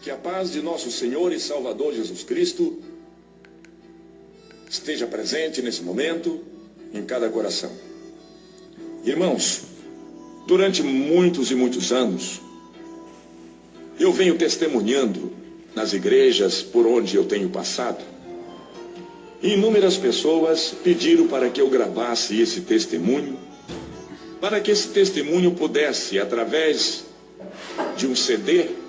Que a paz de nosso Senhor e Salvador Jesus Cristo esteja presente nesse momento em cada coração. Irmãos, durante muitos e muitos anos, eu venho testemunhando nas igrejas por onde eu tenho passado. E inúmeras pessoas pediram para que eu gravasse esse testemunho, para que esse testemunho pudesse, através de um CD,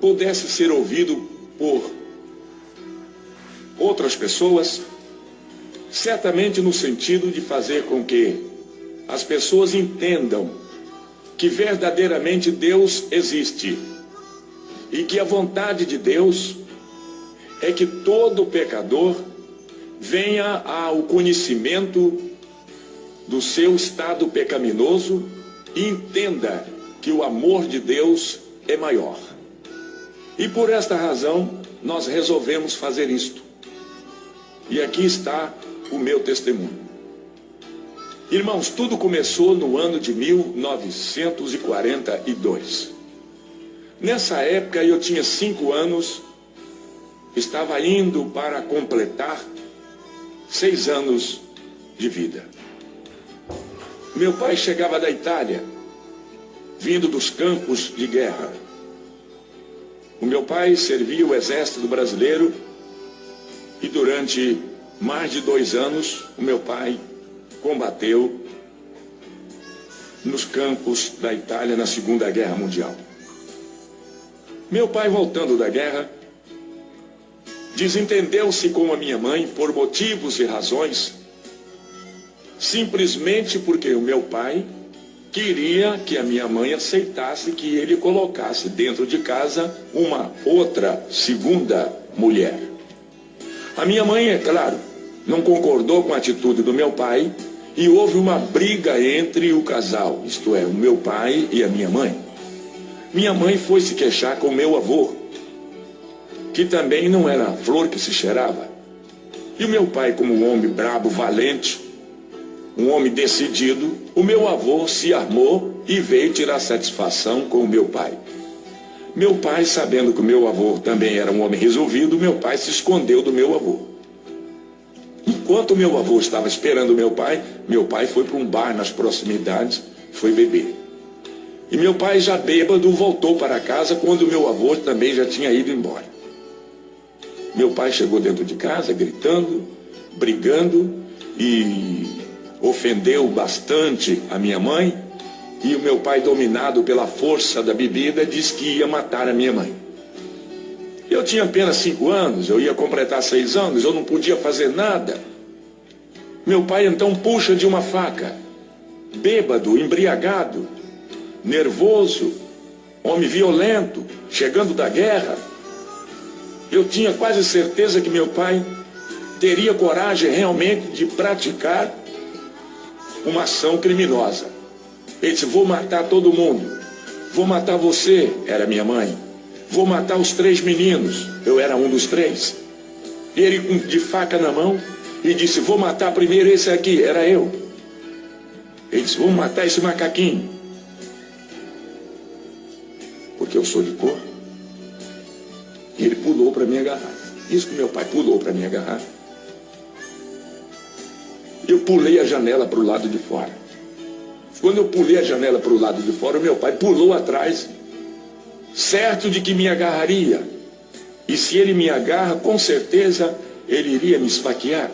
pudesse ser ouvido por outras pessoas, certamente no sentido de fazer com que as pessoas entendam que verdadeiramente Deus existe e que a vontade de Deus é que todo pecador venha ao conhecimento do seu estado pecaminoso e entenda que o amor de Deus é maior. E por esta razão, nós resolvemos fazer isto. E aqui está o meu testemunho. Irmãos, tudo começou no ano de 1942. Nessa época, eu tinha 5 anos, estava indo para completar 6 anos de vida. Meu pai chegava da Itália, vindo dos campos de guerra. O meu pai servia o exército brasileiro e durante mais de 2 anos o meu pai combateu nos campos da Itália na Segunda Guerra Mundial. Meu pai, voltando da guerra, desentendeu-se com a minha mãe por motivos e razões, simplesmente porque o meu pai queria que a minha mãe aceitasse que ele colocasse dentro de casa uma outra segunda mulher. A minha mãe, é claro, não concordou com a atitude do meu pai e houve uma briga entre o casal, isto é, o meu pai e a minha mãe. Minha mãe foi se queixar com o meu avô, que também não era a flor que se cheirava. E o meu pai, como um homem brabo, valente, um homem decidido, o meu avô se armou e veio tirar satisfação com o meu pai. Meu pai, sabendo que o meu avô também era um homem resolvido, meu pai se escondeu do meu avô. Enquanto o meu avô estava esperando o meu pai foi para um bar nas proximidades, foi beber. E meu pai, já bêbado, voltou para casa quando o meu avô também já tinha ido embora. Meu pai chegou dentro de casa gritando, brigando e ofendeu bastante a minha mãe, e o meu pai, dominado pela força da bebida, disse que ia matar a minha mãe. Eu tinha apenas 5 anos, eu ia completar 6 anos, eu não podia fazer nada. Meu pai então puxa de uma faca, bêbado, embriagado, nervoso, homem violento, chegando da guerra. Eu tinha quase certeza que meu pai teria coragem realmente de praticar uma ação criminosa. Ele disse: vou matar todo mundo, vou matar você, era minha mãe, vou matar os 3 meninos, eu era um dos 3. Ele de faca na mão e disse: vou matar primeiro esse aqui, era eu. Ele disse: vamos matar esse macaquinho, porque eu sou de cor. E ele pulou para me agarrar. Isso que meu pai pulou para me agarrar. Eu pulei a janela para o lado de fora. Quando eu pulei a janela para o lado de fora, meu pai pulou atrás, certo de que me agarraria. E se ele me agarra, com certeza ele iria me esfaquear.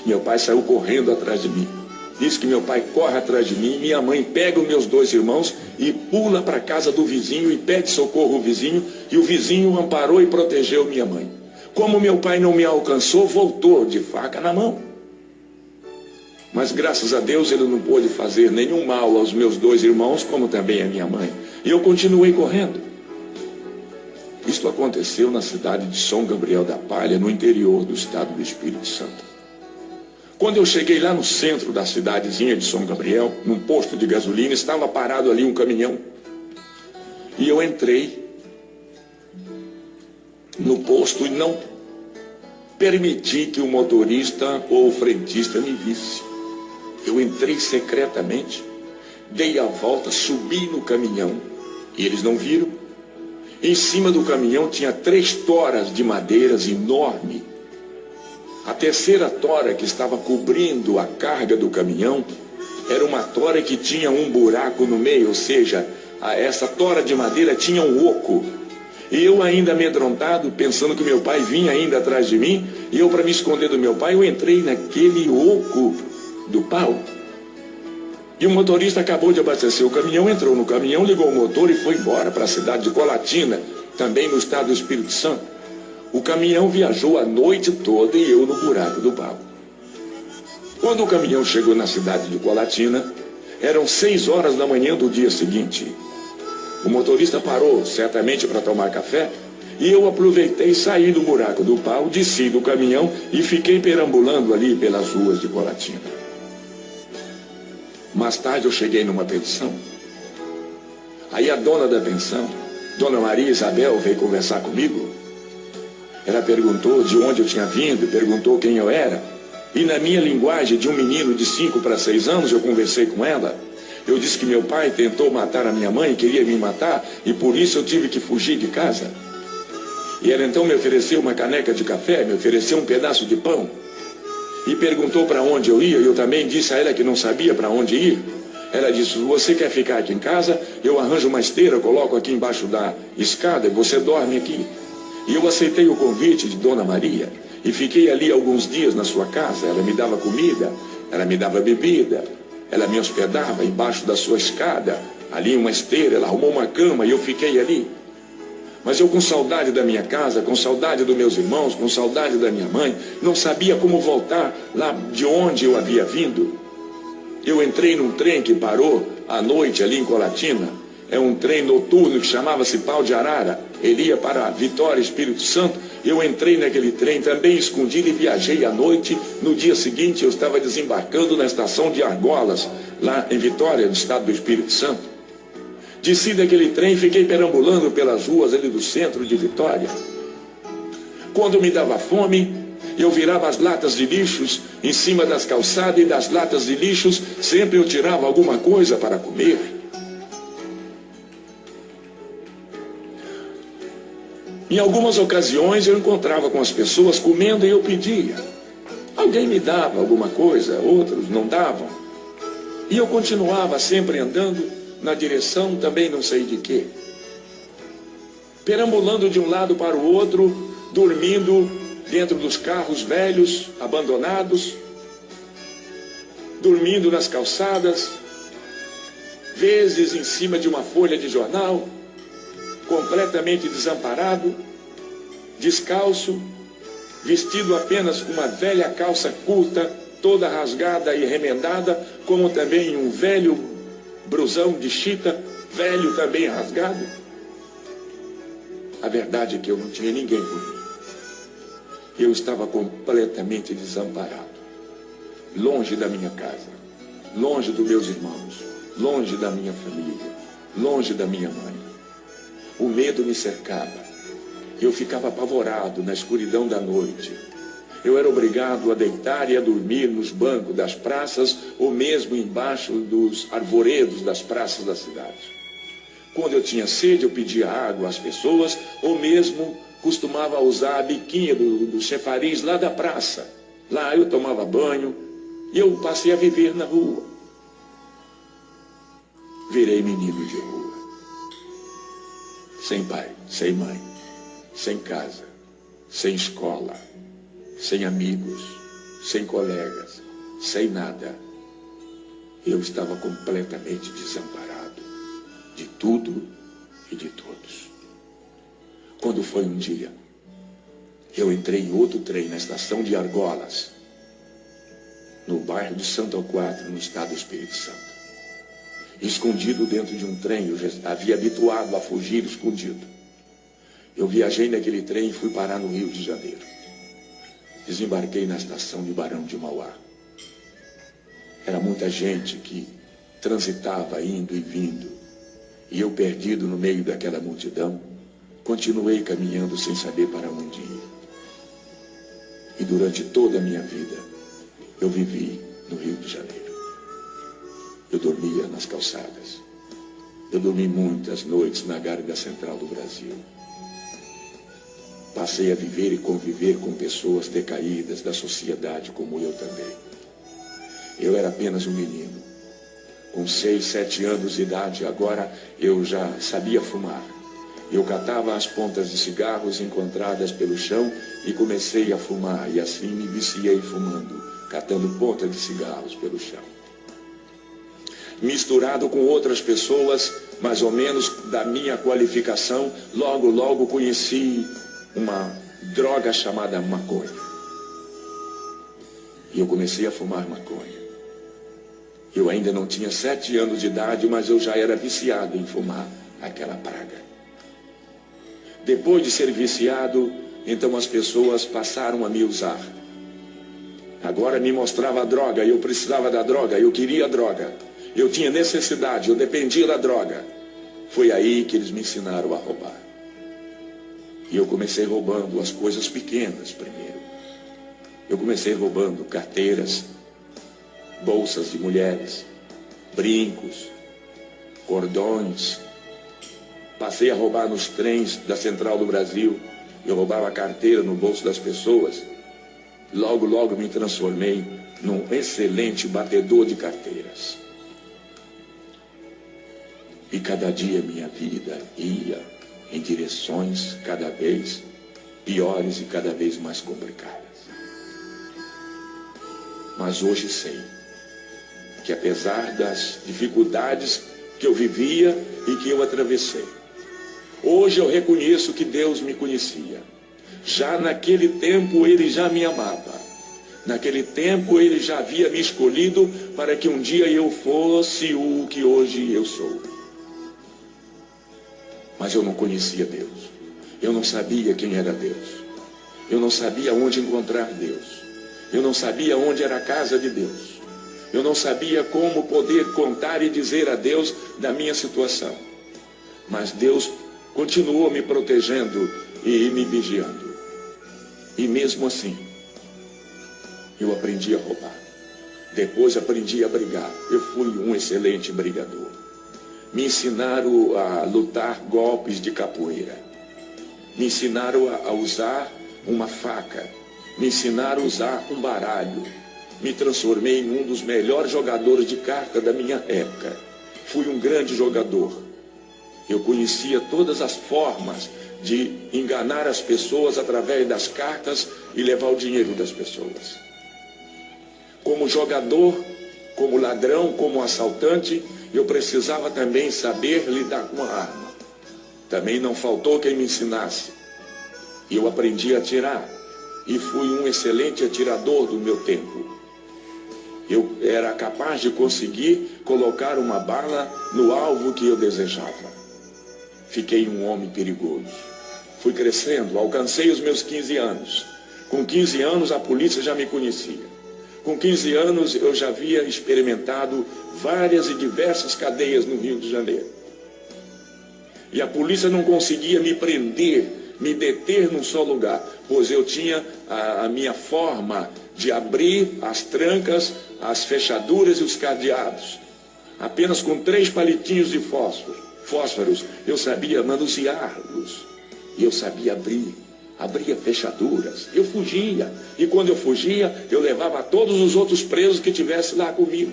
Meu pai saiu correndo atrás de mim. Diz que meu pai corre atrás de mim, minha mãe pega os meus 2 irmãos e pula para a casa do vizinho e pede socorro ao vizinho, e o vizinho amparou e protegeu minha mãe. Como meu pai não me alcançou, voltou de faca na mão. Mas graças a Deus ele não pôde fazer nenhum mal aos meus 2 irmãos, como também a minha mãe. E eu continuei correndo. Isto aconteceu na cidade de São Gabriel da Palha, no interior do estado do Espírito Santo. Quando eu cheguei lá no centro da cidadezinha de São Gabriel, num posto de gasolina, estava parado ali um caminhão. E eu entrei no posto e não permiti que o motorista ou o frentista me visse. Eu entrei secretamente, dei a volta, subi no caminhão E eles não viram. Em cima do caminhão tinha 3 toras de madeiras enormes. A terceira tora que estava cobrindo a carga do caminhão era uma tora que tinha um buraco no meio, ou seja, essa tora de madeira tinha um oco. E eu ainda amedrontado, pensando que meu pai vinha ainda atrás de mim, e eu, para me esconder do meu pai, eu entrei naquele oco do pau. E o motorista acabou de abastecer o caminhão, entrou no caminhão, ligou o motor e foi embora para a cidade de Colatina, também no estado do Espírito Santo. O caminhão viajou a noite toda e eu no buraco do pau. Quando o caminhão chegou na cidade de Colatina, eram 6 horas da manhã do dia seguinte. O motorista parou, certamente para tomar café, e eu aproveitei e saí do buraco do pau, desci do caminhão e fiquei perambulando ali pelas ruas de Colatina. Mais tarde eu cheguei numa pensão. Aí a dona da pensão, Dona Maria Isabel, veio conversar comigo. Ela perguntou de onde eu tinha vindo, perguntou quem eu era. E na minha linguagem de um menino de 5 para 6 anos, eu conversei com ela. Eu disse que meu pai tentou matar a minha mãe, queria me matar, e por isso eu tive que fugir de casa. E ela então me ofereceu uma caneca de café, me ofereceu um pedaço de pão. E perguntou para onde eu ia, e eu também disse a ela que não sabia para onde ir. Ela disse, você quer ficar aqui em casa? Eu arranjo uma esteira, coloco aqui embaixo da escada e você dorme aqui. E eu aceitei o convite de Dona Maria e fiquei ali alguns dias na sua casa. Ela me dava comida, ela me dava bebida, ela me hospedava embaixo da sua escada, ali uma esteira, ela arrumou uma cama e eu fiquei ali. Mas eu com saudade da minha casa, com saudade dos meus irmãos, com saudade da minha mãe, não sabia como voltar lá de onde eu havia vindo. Eu entrei num trem que parou à noite ali em Colatina. É um trem noturno que chamava-se Pau de Arara. Ele ia para Vitória, Espírito Santo. Eu entrei naquele trem também escondido e viajei à noite. No dia seguinte eu estava desembarcando na estação de Argolas, lá em Vitória, no estado do Espírito Santo. Desci daquele trem e fiquei perambulando pelas ruas ali do centro de Vitória. Quando me dava fome, eu virava as latas de lixos em cima das calçadas e das latas de lixos sempre eu tirava alguma coisa para comer. Em algumas ocasiões eu encontrava com as pessoas comendo e eu pedia. Alguém me dava alguma coisa, outros não davam. E eu continuava sempre andando na direção também não sei de quê. Perambulando de um lado para o outro, dormindo dentro dos carros velhos, abandonados, dormindo nas calçadas, vezes em cima de uma folha de jornal, completamente desamparado, descalço, vestido apenas com uma velha calça curta, toda rasgada e remendada, como também um velho brusão de chita, velho também rasgado. A verdade é que eu não tinha ninguém por mim. Eu estava completamente desamparado, longe da minha casa, longe dos meus irmãos, longe da minha família, longe da minha mãe. O medo me cercava. Eu ficava apavorado na escuridão da noite. Eu era obrigado a deitar e a dormir nos bancos das praças ou mesmo embaixo dos arvoredos das praças da cidade. Quando eu tinha sede, eu pedia água às pessoas ou mesmo costumava usar a biquinha do chafariz lá da praça. Lá eu tomava banho e eu passei a viver na rua. Virei menino de rua. Sem pai, sem mãe, sem casa, sem escola, sem amigos, sem colegas, sem nada. Eu estava completamente desamparado de tudo e de todos. Quando foi um dia, eu entrei em outro trem na estação de Argolas, no bairro de Santo Alquatre, no estado do Espírito Santo. Escondido dentro de um trem, eu já havia habituado a fugir escondido. Eu viajei naquele trem e fui parar no Rio de Janeiro. Desembarquei na estação de Barão de Mauá. Era muita gente que transitava indo e vindo. E eu, perdido no meio daquela multidão, continuei caminhando sem saber para onde ir. E durante toda a minha vida, eu vivi no Rio de Janeiro. Eu dormia nas calçadas. Eu dormi muitas noites na Gárgua Central do Brasil. Passei a viver e conviver com pessoas decaídas da sociedade como eu também. Eu era apenas um menino. Com 6, 7 anos de idade, agora eu já sabia fumar. Eu catava as pontas de cigarros encontradas pelo chão e comecei a fumar. E assim me viciei fumando, catando pontas de cigarros pelo chão. Misturado com outras pessoas, mais ou menos da minha qualificação, logo conheci uma droga chamada maconha. E eu comecei a fumar maconha. Eu ainda não tinha 7 anos de idade, mas eu já era viciado em fumar aquela praga. Depois de ser viciado, então as pessoas passaram a me usar. Agora me mostrava a droga, eu precisava da droga, eu queria a droga. Eu tinha necessidade, eu dependia da droga. Foi aí que eles me ensinaram a roubar. E eu comecei roubando as coisas pequenas primeiro. Eu comecei roubando carteiras, bolsas de mulheres, brincos, cordões. Passei a roubar nos trens da Central do Brasil. Eu roubava a carteira no bolso das pessoas. Logo me transformei num excelente batedor de carteiras. E cada dia minha vida ia em direções cada vez piores e cada vez mais complicadas. Mas hoje sei que apesar das dificuldades que eu vivia e que eu atravessei, hoje eu reconheço que Deus me conhecia. Já naquele tempo Ele já me amava. Naquele tempo Ele já havia me escolhido para que um dia eu fosse o que hoje eu sou. Mas eu não conhecia Deus. Eu não sabia quem era Deus. Eu não sabia onde encontrar Deus. Eu não sabia onde era a casa de Deus. Eu não sabia como poder contar e dizer a Deus da minha situação. Mas Deus continuou me protegendo e me vigiando. E mesmo assim, eu aprendi a roubar. Depois aprendi a brigar. Eu fui um excelente brigador. Me ensinaram a lutar golpes de capoeira. Me ensinaram a usar uma faca. Me ensinaram a usar um baralho. Me transformei em um dos melhores jogadores de carta da minha época. Fui um grande jogador. Eu conhecia todas as formas de enganar as pessoas através das cartas e levar o dinheiro das pessoas. Como jogador, como ladrão, como assaltante, eu precisava também saber lidar com a arma. Também não faltou quem me ensinasse. Eu aprendi a atirar e fui um excelente atirador do meu tempo. Eu era capaz de conseguir colocar uma bala no alvo que eu desejava. Fiquei um homem perigoso. Fui crescendo, alcancei os meus 15 anos. Com 15 anos a polícia já me conhecia. Com 15 anos eu já havia experimentado várias e diversas cadeias no Rio de Janeiro. E a polícia não conseguia me prender, me deter num só lugar, pois eu tinha a minha forma de abrir as trancas, as fechaduras e os cadeados. Apenas com 3 palitinhos de fósforos, eu sabia manuseá-los. E eu sabia abria fechaduras. Eu fugia. E quando eu fugia, eu levava todos os outros presos que tivessem lá comigo.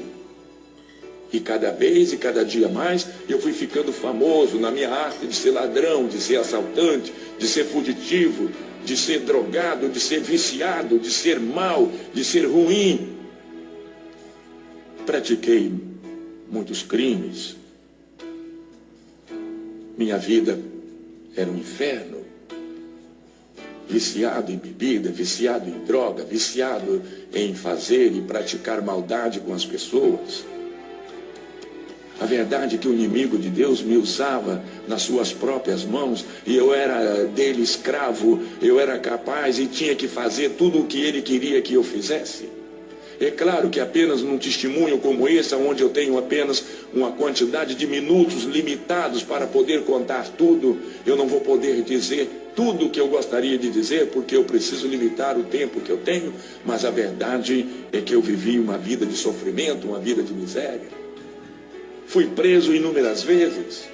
E cada vez e cada dia mais, eu fui ficando famoso na minha arte de ser ladrão, de ser assaltante, de ser fugitivo, de ser drogado, de ser viciado, de ser mau, de ser ruim. Pratiquei muitos crimes. Minha vida era um inferno. Viciado em bebida, viciado em droga, viciado em fazer e praticar maldade com as pessoas. A verdade é que o inimigo de Deus me usava nas suas próprias mãos e eu era dele escravo, eu era capaz e tinha que fazer tudo o que ele queria que eu fizesse. É claro que apenas num testemunho como esse, onde eu tenho apenas uma quantidade de minutos limitados para poder contar tudo, eu não vou poder dizer tudo o que eu gostaria de dizer, porque eu preciso limitar o tempo que eu tenho, mas a verdade é que eu vivi uma vida de sofrimento, uma vida de miséria. fui preso inúmeras vezes,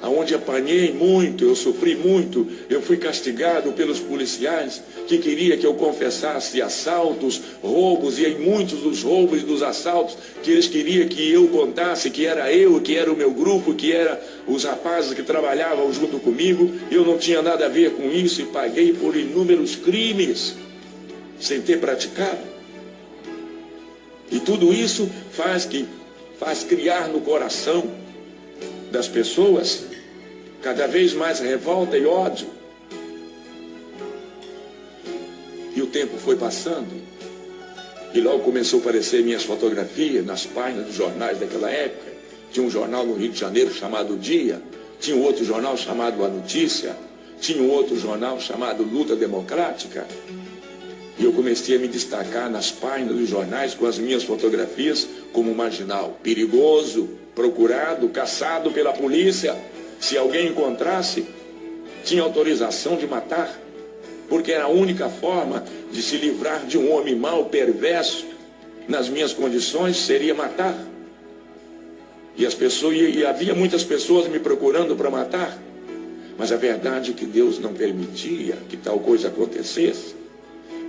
aonde apanhei muito, eu sofri muito, eu fui castigado pelos policiais que queria que eu confessasse assaltos, roubos, e em muitos dos roubos e dos assaltos que eles queriam que eu contasse que era eu, que era o meu grupo, que era os rapazes que trabalhavam junto comigo. Eu não tinha nada a ver com isso e paguei por inúmeros crimes sem ter praticado. E tudo isso faz criar no coração das pessoas cada vez mais revolta e ódio. E o tempo foi passando, e logo começou a aparecer minhas fotografias nas páginas dos jornais daquela época. Tinha um jornal no Rio de Janeiro chamado Dia, tinha um outro jornal chamado A Notícia, tinha um outro jornal chamado Luta Democrática. E eu comecei a me destacar nas páginas dos jornais com as minhas fotografias como marginal, perigoso, procurado, caçado pela polícia. Se alguém encontrasse, tinha autorização de matar, porque era a única forma de se livrar de um homem mau, perverso, nas minhas condições, seria matar. E havia muitas pessoas me procurando para matar, mas a verdade é que Deus não permitia que tal coisa acontecesse.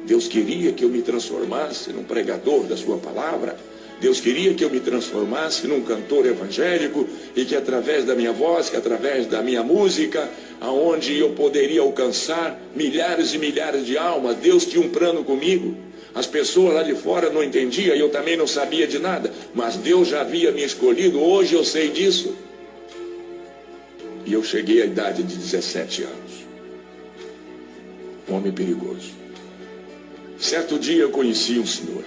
Deus queria que eu me transformasse num pregador da sua palavra. Deus queria que eu me transformasse num cantor evangélico e que através da minha voz, que através da minha música, aonde eu poderia alcançar milhares e milhares de almas. Deus tinha um plano comigo. As pessoas lá de fora não entendiam e eu também não sabia de nada, mas Deus já havia me escolhido. Hoje eu sei disso. E eu cheguei à idade de 17 anos. Um homem perigoso. Certo dia eu conheci um senhor.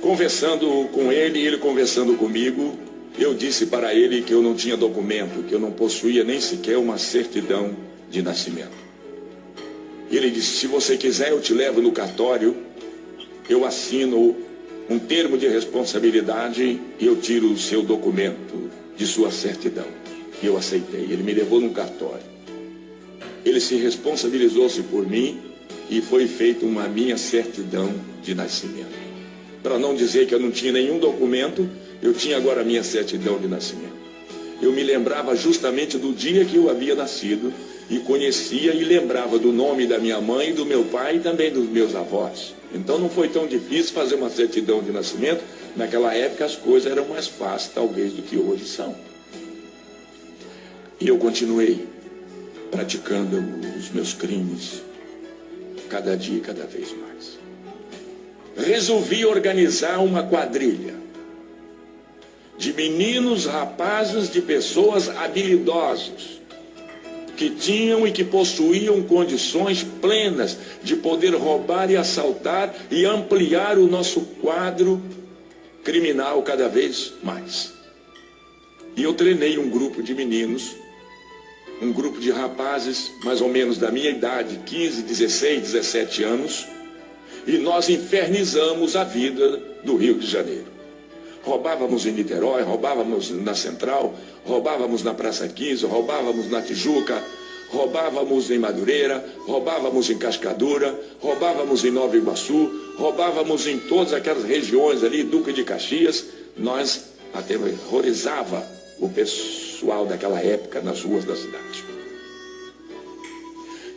Conversando com ele, ele conversando comigo, eu disse para ele que eu não tinha documento, que eu não possuía nem sequer uma certidão de nascimento. E ele disse: se você quiser eu te levo no cartório, eu assino um termo de responsabilidade e eu tiro o seu documento de sua certidão. E eu aceitei. Ele me levou no cartório. Ele se responsabilizou-se por mim e foi feita uma minha certidão de nascimento. Para não dizer que eu não tinha nenhum documento, eu tinha agora a minha certidão de nascimento. Eu me lembrava justamente do dia que eu havia nascido e conhecia e lembrava do nome da minha mãe, do meu pai e também dos meus avós. Então não foi tão difícil fazer uma certidão de nascimento. Naquela época as coisas eram mais fáceis, talvez, do que hoje são. E eu continuei praticando os meus crimes, cada dia e cada vez mais. Resolvi organizar uma quadrilha de meninos, rapazes, de pessoas habilidosos, que tinham e que possuíam condições plenas de poder roubar e assaltar e ampliar o nosso quadro criminal cada vez mais. E eu treinei um grupo de meninos, um grupo de rapazes, mais ou menos da minha idade, 15, 16, 17 anos, e nós infernizamos a vida do Rio de Janeiro. Roubávamos em Niterói, roubávamos na Central, roubávamos na Praça 15, roubávamos na Tijuca, roubávamos em Madureira, roubávamos em Cascadura, roubávamos em Nova Iguaçu, roubávamos em todas aquelas regiões ali, Duque de Caxias. Nós aterrorizava o pessoal daquela época nas ruas da cidade.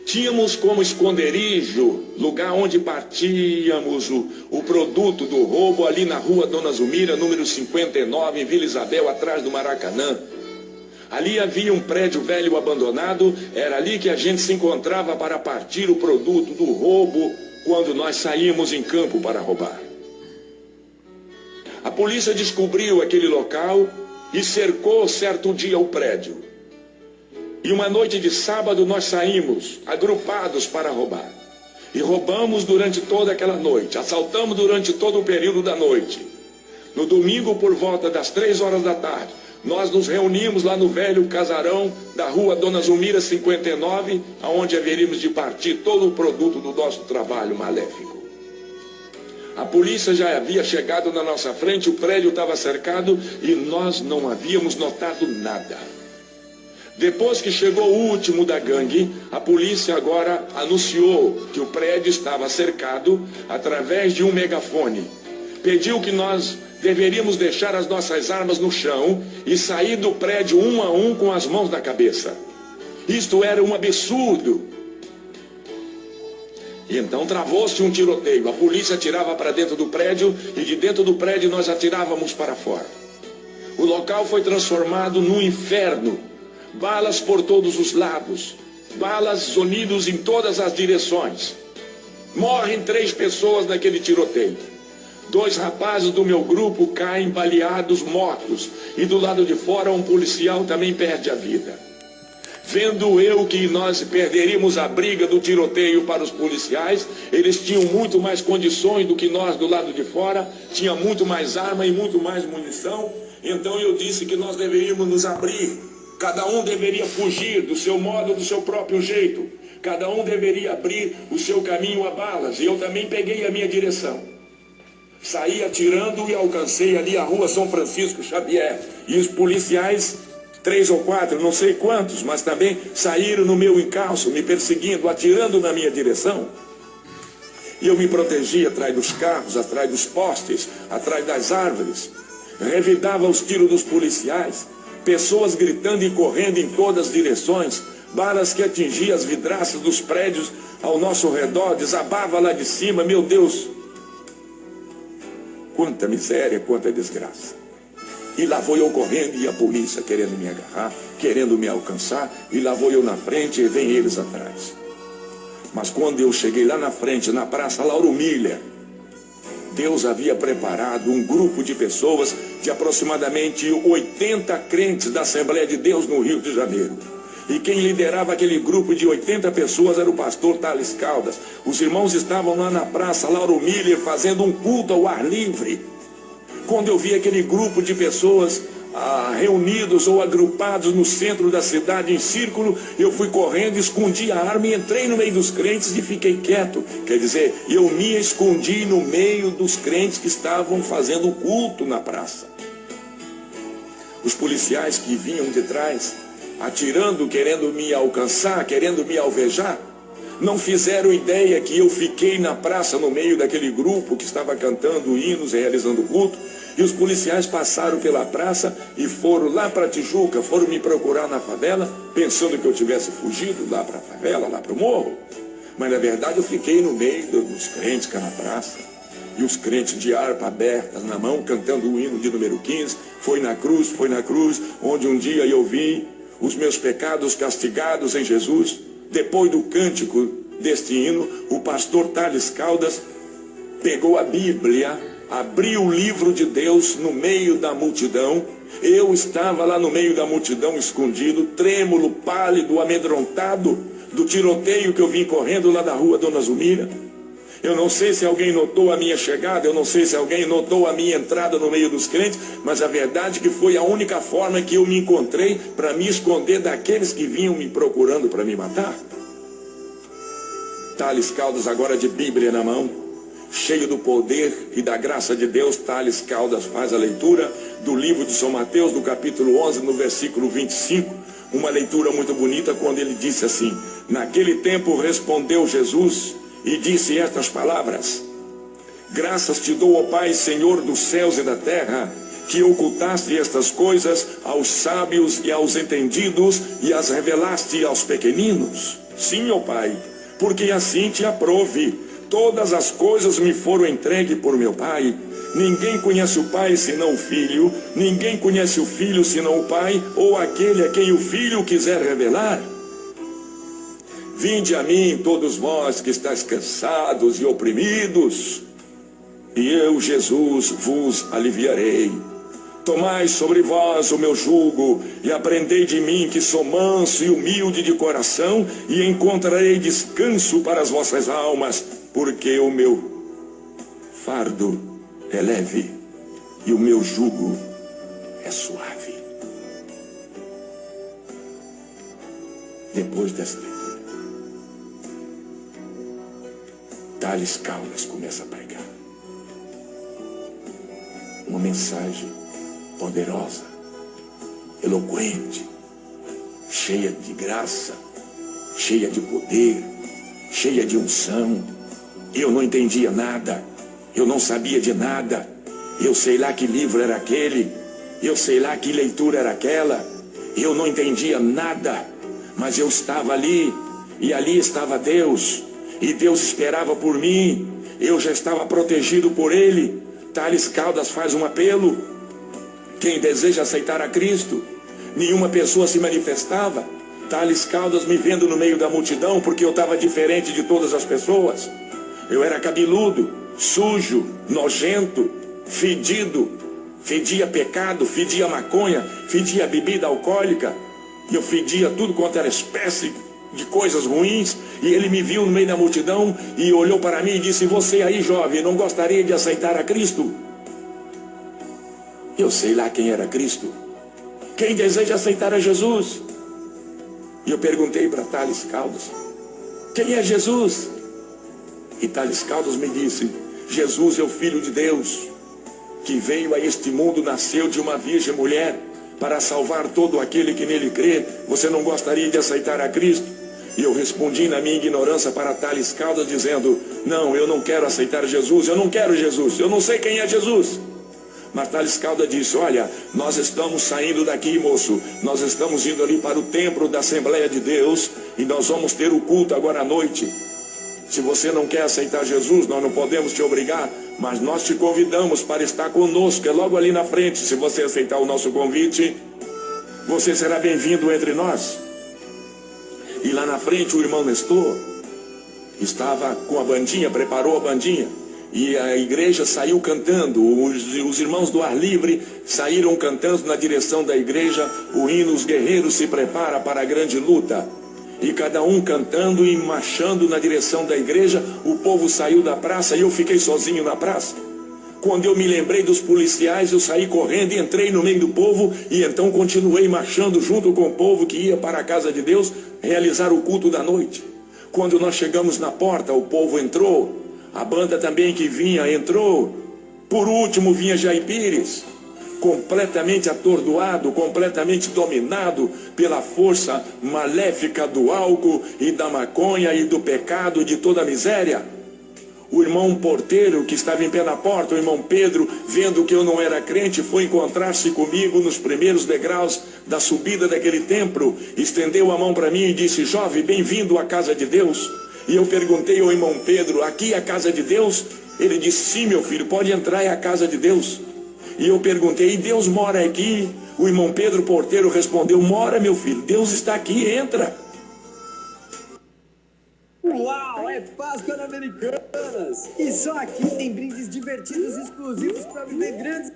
Tínhamos como esconderijo, lugar onde partíamos o produto do roubo, ali na rua Dona Zulmira, número 59, em Vila Isabel, atrás do Maracanã. Ali havia um prédio velho abandonado, era ali que a gente se encontrava para partir o produto do roubo quando nós saímos em campo para roubar. A polícia descobriu aquele local e cercou certo dia o prédio. E uma noite de sábado nós saímos agrupados para roubar. E roubamos durante toda aquela noite, assaltamos durante todo o período da noite. No domingo, por volta das 3 horas da tarde, nós nos reunimos lá no velho casarão da rua Dona Zulmira 59, aonde haveríamos de partir todo o produto do nosso trabalho maléfico. A polícia já havia chegado na nossa frente, o prédio estava cercado e nós não havíamos notado nada. Depois que chegou o último da gangue, a polícia agora anunciou que o prédio estava cercado através de um megafone. Pediu que nós deveríamos deixar as nossas armas no chão e sair do prédio um a um com as mãos na cabeça. Isto era um absurdo. E então travou-se um tiroteio. A polícia atirava para dentro do prédio e de dentro do prédio nós atirávamos para fora. O local foi transformado num inferno. Balas por todos os lados. Balas zunidos em todas as direções. Morrem 3 pessoas naquele tiroteio. 2 rapazes do meu grupo caem baleados, mortos. E do lado de fora um policial também perde a vida. Vendo eu que nós perderíamos a briga do tiroteio para os policiais, eles tinham muito mais condições do que nós do lado de fora, tinha muito mais arma e muito mais munição. Então eu disse que nós deveríamos nos abrir. Cada um deveria fugir do seu modo, do seu próprio jeito. Cada um deveria abrir o seu caminho a balas. E eu também peguei a minha direção. Saí atirando e alcancei ali a rua São Francisco Xavier. E os policiais, 3 ou 4, não sei quantos, mas também saíram no meu encalço, me perseguindo, atirando na minha direção. E eu me protegi atrás dos carros, atrás dos postes, atrás das árvores. Revidava os tiros dos policiais. Pessoas gritando e correndo em todas as direções. Balas que atingiam as vidraças dos prédios ao nosso redor, desabava lá de cima, meu Deus. Quanta miséria, quanta desgraça. E lá vou eu correndo e a polícia querendo me agarrar, querendo me alcançar, e lá vou eu na frente e vem eles atrás. Mas quando eu cheguei lá na frente, na Praça Lauro Miller, Deus havia preparado um grupo de pessoas, de aproximadamente 80 crentes da Assembleia de Deus no Rio de Janeiro. E quem liderava aquele grupo de 80 pessoas era o pastor Thales Caldas. Os irmãos estavam lá na Praça Lauro Miller fazendo um culto ao ar livre. Quando eu vi aquele grupo de pessoas reunidos ou agrupados no centro da cidade em círculo, eu fui correndo, escondi a arma e entrei no meio dos crentes e fiquei quieto. Quer dizer, eu me escondi no meio dos crentes que estavam fazendo culto na praça. Os policiais que vinham de trás, atirando, querendo me alcançar, querendo me alvejar, não fizeram ideia que eu fiquei na praça no meio daquele grupo que estava cantando hinos, realizando culto. E os policiais passaram pela praça e foram lá para Tijuca, foram me procurar na favela, pensando que eu tivesse fugido lá para a favela, lá para o morro. Mas na verdade eu fiquei no meio dos crentes cá na praça. E os crentes de harpa aberta na mão, cantando o hino de número 15, foi na cruz, onde um dia eu vi os meus pecados castigados em Jesus. Depois do cântico deste hino, o pastor Thales Caldas pegou a Bíblia, abriu o livro de Deus no meio da multidão. Eu estava lá no meio da multidão, escondido, trêmulo, pálido, amedrontado do tiroteio que eu vim correndo lá da rua Dona Zumira. Eu não sei se alguém notou a minha chegada, eu não sei se alguém notou a minha entrada no meio dos crentes, mas a verdade é que foi a única forma que eu me encontrei para me esconder daqueles que vinham me procurando para me matar. Thales Caldas, agora de Bíblia na mão, cheio do poder e da graça de Deus, Thales Caldas faz a leitura do livro de São Mateus, do capítulo 11, no versículo 25, uma leitura muito bonita, quando ele disse assim: naquele tempo respondeu Jesus e disse estas palavras: graças te dou, ó Pai, Senhor dos céus e da terra, que ocultaste estas coisas aos sábios e aos entendidos e as revelaste aos pequeninos. Sim, ó Pai, porque assim te aprove. Todas as coisas me foram entregues por meu Pai. Ninguém conhece o Pai senão o Filho. Ninguém conhece o Filho senão o Pai, ou aquele a quem o Filho quiser revelar. Vinde a mim, todos vós que estáis cansados e oprimidos, e eu, Jesus, vos aliviarei. Tomai sobre vós o meu jugo e aprendei de mim, que sou manso e humilde de coração, e encontrarei descanso para as vossas almas, porque o meu fardo é leve e o meu jugo é suave. Depois dessa leitura, Thales Caldas começa a pregar uma mensagem poderosa, eloquente, cheia de graça, cheia de poder, cheia de unção. Eu não entendia nada, eu não sabia de nada, Eu sei lá que livro era aquele, eu sei lá que leitura era aquela. Eu não entendia nada, mas eu estava ali, e ali estava Deus, e Deus esperava por mim. Eu já estava protegido por Ele. Tales Caldas faz um apelo: quem deseja aceitar a Cristo. Nenhuma pessoa se manifestava. Tales Caldas me vendo no meio da multidão, porque eu estava diferente de todas as pessoas. Eu era cabeludo, sujo, nojento, fedido, fedia pecado, fedia maconha, fedia bebida alcoólica, e eu fedia tudo quanto era espécie de coisas ruins. E ele me viu no meio da multidão e olhou para mim e disse: você aí, jovem, não gostaria de aceitar a Cristo? Eu sei lá quem era Cristo. Quem deseja aceitar a Jesus? E eu perguntei para Tales Caldas: quem é Jesus? E Tales Caldas me disse: Jesus é o Filho de Deus, que veio a este mundo, nasceu de uma virgem mulher, para salvar todo aquele que nele crê. Você não gostaria de aceitar a Cristo? E eu respondi na minha ignorância para Tales Caldas, dizendo: não, eu não quero aceitar Jesus, eu não quero Jesus, eu não sei quem é Jesus. Mas Tales Caldas disse: olha, nós estamos saindo daqui, moço, nós estamos indo ali para o templo da Assembleia de Deus, e nós vamos ter o culto agora à noite. Se você não quer aceitar Jesus, nós não podemos te obrigar, mas nós te convidamos para estar conosco, é logo ali na frente. Se você aceitar o nosso convite, você será bem-vindo entre nós. E lá na frente o irmão Nestor estava com a bandinha, preparou a bandinha, e a igreja saiu cantando. Os irmãos do ar livre saíram cantando na direção da igreja o hino Os Guerreiros se Prepara para a Grande Luta. E cada um cantando e marchando na direção da igreja. O povo saiu da praça e eu fiquei sozinho na praça. Quando eu me lembrei dos policiais, eu saí correndo e entrei no meio do povo, e então continuei marchando junto com o povo que ia para a casa de Deus realizar o culto da noite. Quando nós chegamos na porta, o povo entrou, a banda também que vinha entrou. Por último vinha Jair Pires, completamente atordoado, completamente dominado pela força maléfica do álcool e da maconha e do pecado e de toda a miséria. O irmão porteiro que estava em pé na porta, o irmão Pedro, vendo que eu não era crente, foi encontrar-se comigo nos primeiros degraus da subida daquele templo, estendeu a mão para mim e disse: jovem, bem-vindo à casa de Deus. E eu perguntei ao irmão Pedro: aqui é a casa de Deus? Ele disse: sim, meu filho, pode entrar, é a casa de Deus. E eu perguntei: e Deus mora aqui? O irmão Pedro porteiro respondeu: mora, meu filho, Deus está aqui, entra. Uau, é Páscoa na Americanas! E só aqui tem brindes divertidos exclusivos para viver grandes.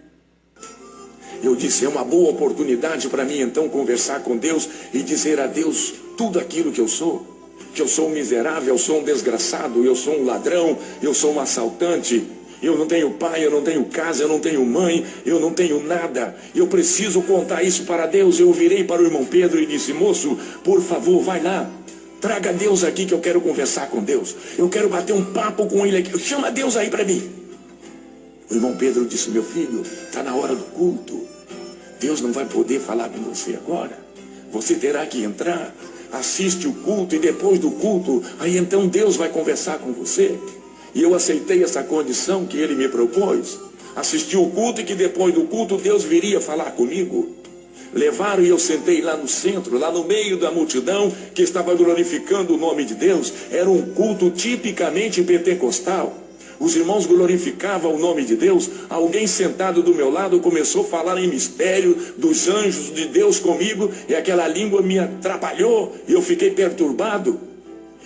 Eu disse: é uma boa oportunidade para mim então conversar com Deus e dizer a Deus tudo aquilo que eu sou. Que eu sou um miserável, eu sou um desgraçado, eu sou um ladrão, eu sou um assaltante. Eu não tenho pai, eu não tenho casa, eu não tenho mãe, eu não tenho nada. Eu preciso contar isso para Deus. Eu virei para o irmão Pedro e disse: moço, por favor, vai lá. Traga Deus aqui que eu quero conversar com Deus. Eu quero bater um papo com ele aqui. Chama Deus aí para mim. O irmão Pedro disse: meu filho, está na hora do culto. Deus não vai poder falar com você agora. Você terá que entrar, assiste o culto e depois do culto, aí então Deus vai conversar com você. E eu aceitei essa condição que ele me propôs. Assisti o culto e que depois do culto Deus viria falar comigo. Levaram e eu sentei lá no centro, lá no meio da multidão que estava glorificando o nome de Deus. Era um culto tipicamente pentecostal. Os irmãos glorificavam o nome de Deus. Alguém sentado do meu lado começou a falar em mistério dos anjos de Deus comigo, e aquela língua me atrapalhou e eu fiquei perturbado.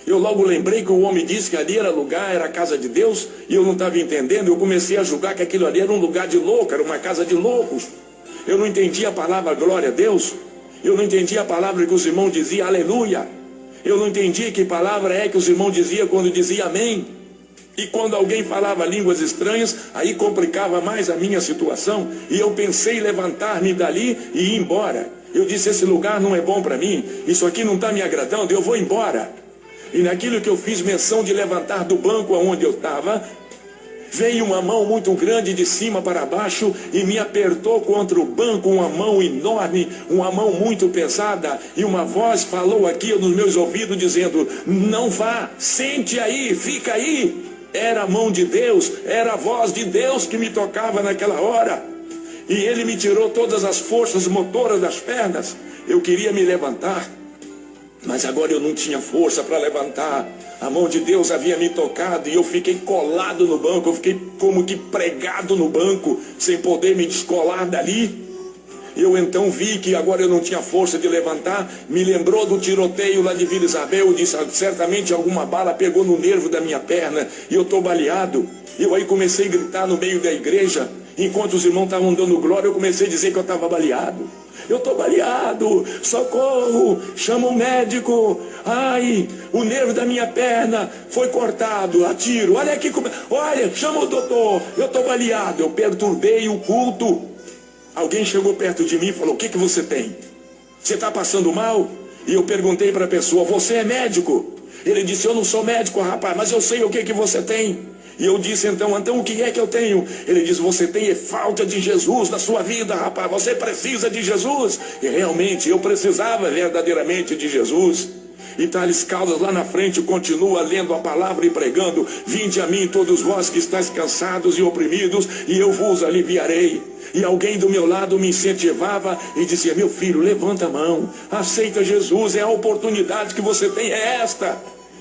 Eu logo lembrei que o homem disse que ali era lugar, era a casa de Deus, e eu não estava entendendo. Eu comecei a julgar que aquilo ali era um lugar de louco, era uma casa de loucos. Eu não entendia a palavra glória a Deus. Eu não entendia a palavra que os irmãos diziam aleluia. Eu não entendia que palavra é que os irmãos diziam quando diziam amém. E quando alguém falava línguas estranhas, aí complicava mais a minha situação. E eu pensei em levantar-me dali e ir embora. Eu disse: esse lugar não é bom para mim, isso aqui não está me agradando, eu vou embora. E naquilo que eu fiz menção de levantar do banco onde eu estava, veio uma mão muito grande de cima para baixo e me apertou contra o banco, uma mão enorme, uma mão muito pesada, e uma voz falou aqui nos meus ouvidos dizendo: não vá, sente aí, fica aí. Era a mão de Deus, era a voz de Deus que me tocava naquela hora. E Ele me tirou todas as forças motoras das pernas. Eu queria me levantar, mas agora eu não tinha força para levantar. A mão de Deus havia me tocado e eu fiquei colado no banco. Eu fiquei como que pregado no banco, sem poder me descolar dali. Eu então vi que agora eu não tinha força de levantar. Me lembrou do tiroteio lá de Vila Isabel. Eu disse, certamente alguma bala pegou no nervo da minha perna e eu estou baleado. Eu aí comecei a gritar no meio da igreja. Enquanto os irmãos estavam dando glória, eu comecei a dizer que eu estava baleado. Eu estou baleado, socorro, chama o médico. Ai, o nervo da minha perna foi cortado a tiro. Olha aqui, olha, chama o doutor, eu estou baleado. Eu perturbei o culto. Alguém chegou perto de mim e falou, o que você tem? Você está passando mal? E eu perguntei para a pessoa, você é médico? Ele disse, eu não sou médico, rapaz, mas eu sei o que você tem. E eu disse, então o que é que eu tenho? Ele disse, você tem falta de Jesus na sua vida, rapaz, você precisa de Jesus. E realmente, eu precisava verdadeiramente de Jesus. E Thales Caldas lá na frente continua lendo a palavra e pregando, vinde a mim todos vós que estáis cansados e oprimidos, e eu vos aliviarei. E alguém do meu lado me incentivava e dizia, meu filho, levanta a mão, aceita Jesus, é a oportunidade que você tem, é esta.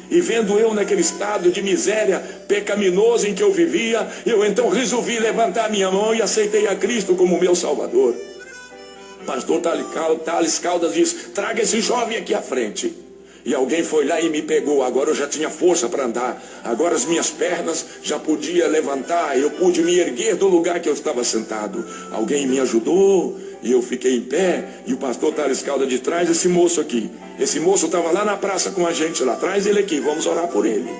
E vendo eu naquele estado de miséria pecaminoso em que eu vivia, eu então resolvi levantar minha mão e aceitei a Cristo como meu Salvador. Pastor Thales Caldas diz, traga esse jovem aqui à frente. E alguém foi lá e me pegou. Agora eu já tinha força para andar. Agora as minhas pernas já podia levantar. Eu pude me erguer do lugar que eu estava sentado. Alguém me ajudou e eu fiquei em pé. E o pastor Thales Caldas de trás, esse moço aqui. Esse moço estava lá na praça com a gente lá atrás. Ele aqui, vamos orar por ele.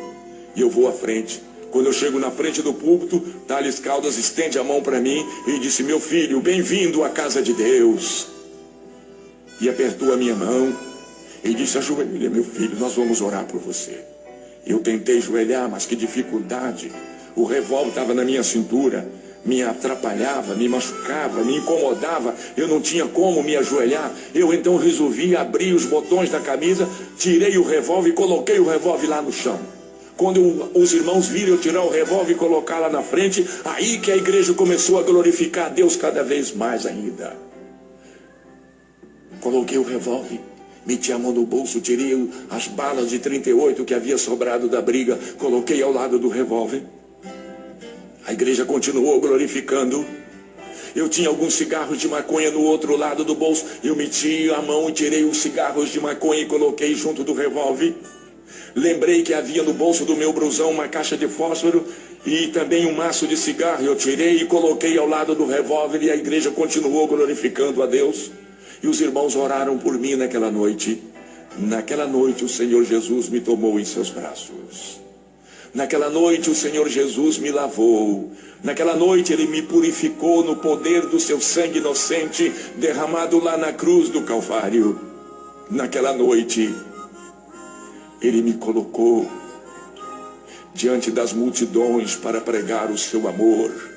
E eu vou à frente. Quando eu chego na frente do púlpito, Thales Caldas estende a mão para mim e disse, meu filho, bem-vindo à casa de Deus. E apertou a minha mão. E disse, ajoelha, meu filho, nós vamos orar por você. Eu tentei ajoelhar, mas que dificuldade. O revólver estava na minha cintura, me atrapalhava, me machucava, me incomodava. Eu não tinha como me ajoelhar. Eu então resolvi abrir os botões da camisa, tirei o revólver e coloquei o revólver lá no chão. Quando os irmãos viram eu tirar o revólver e colocar lá na frente, aí que a igreja começou a glorificar a Deus cada vez mais ainda. Coloquei o revólver, meti a mão no bolso, tirei as balas de 38 que havia sobrado da briga, coloquei ao lado do revólver. A igreja continuou glorificando. Eu tinha alguns cigarros de maconha no outro lado do bolso. Eu meti a mão e tirei os cigarros de maconha e coloquei junto do revólver. Lembrei que havia no bolso do meu blusão uma caixa de fósforo e também um maço de cigarro. Eu tirei e coloquei ao lado do revólver e a igreja continuou glorificando a Deus. E os irmãos oraram por mim naquela noite. Naquela noite o Senhor Jesus me tomou em seus braços. Naquela noite o Senhor Jesus me lavou. Naquela noite Ele me purificou no poder do seu sangue inocente derramado lá na cruz do Calvário. Naquela noite Ele me colocou diante das multidões para pregar o seu amor.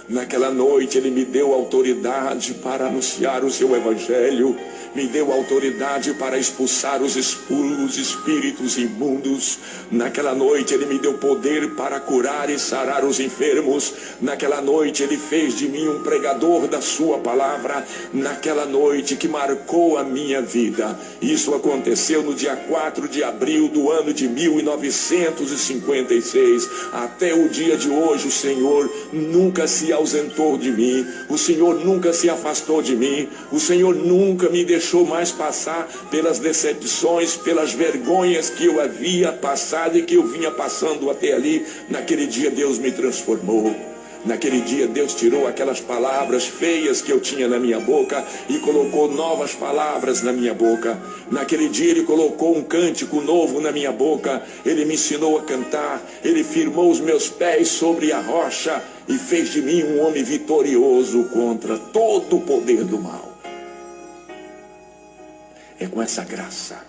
Naquela noite Ele me deu autoridade para anunciar o seu evangelho. Me deu autoridade para expulsar os espíritos imundos. Naquela noite Ele me deu poder para curar e sarar os enfermos. Naquela noite Ele fez de mim um pregador da sua palavra. Naquela noite que marcou a minha vida. Isso aconteceu no dia 4 de abril do ano de 1956. Até o dia de hoje o Senhor nunca se ausentou de mim. O Senhor nunca se afastou de mim. O Senhor nunca me deixou mais passar pelas decepções, pelas vergonhas que eu havia passado e que eu vinha passando até ali. Naquele dia Deus me transformou. Naquele dia Deus tirou aquelas palavras feias que eu tinha na minha boca e colocou novas palavras na minha boca. Naquele dia Ele colocou um cântico novo na minha boca. Ele me ensinou a cantar. Ele firmou os meus pés sobre a rocha e fez de mim um homem vitorioso contra todo o poder do mal. É com essa graça,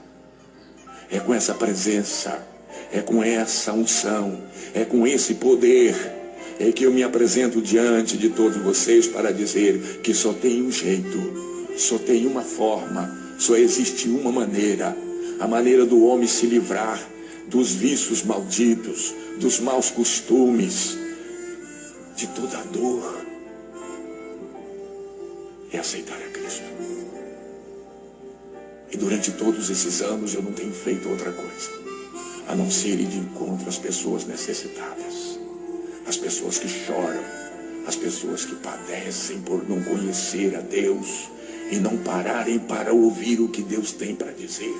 é com essa presença, é com essa unção, é com esse poder, é que eu me apresento diante de todos vocês para dizer que só tem um jeito, só tem uma forma, só existe uma maneira, a maneira do homem se livrar dos vícios malditos, dos maus costumes, de toda a dor, é aceitar a Cristo. E durante todos esses anos eu não tenho feito outra coisa, a não ser ir de encontro às pessoas necessitadas, as pessoas que choram, as pessoas que padecem por não conhecer a Deus e não pararem para ouvir o que Deus tem para dizer.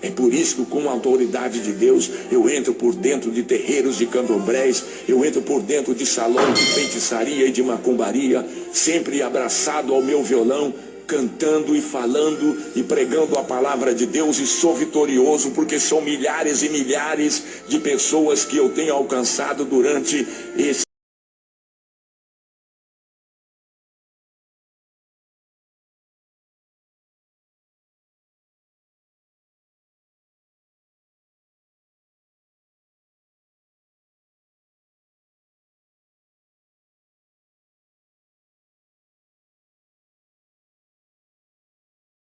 É por isso que, com a autoridade de Deus, eu entro por dentro de terreiros de candomblés, eu entro por dentro de salões de feitiçaria e de macumbaria, sempre abraçado ao meu violão, cantando e falando e pregando a palavra de Deus, e sou vitorioso porque são milhares e milhares de pessoas que eu tenho alcançado durante esse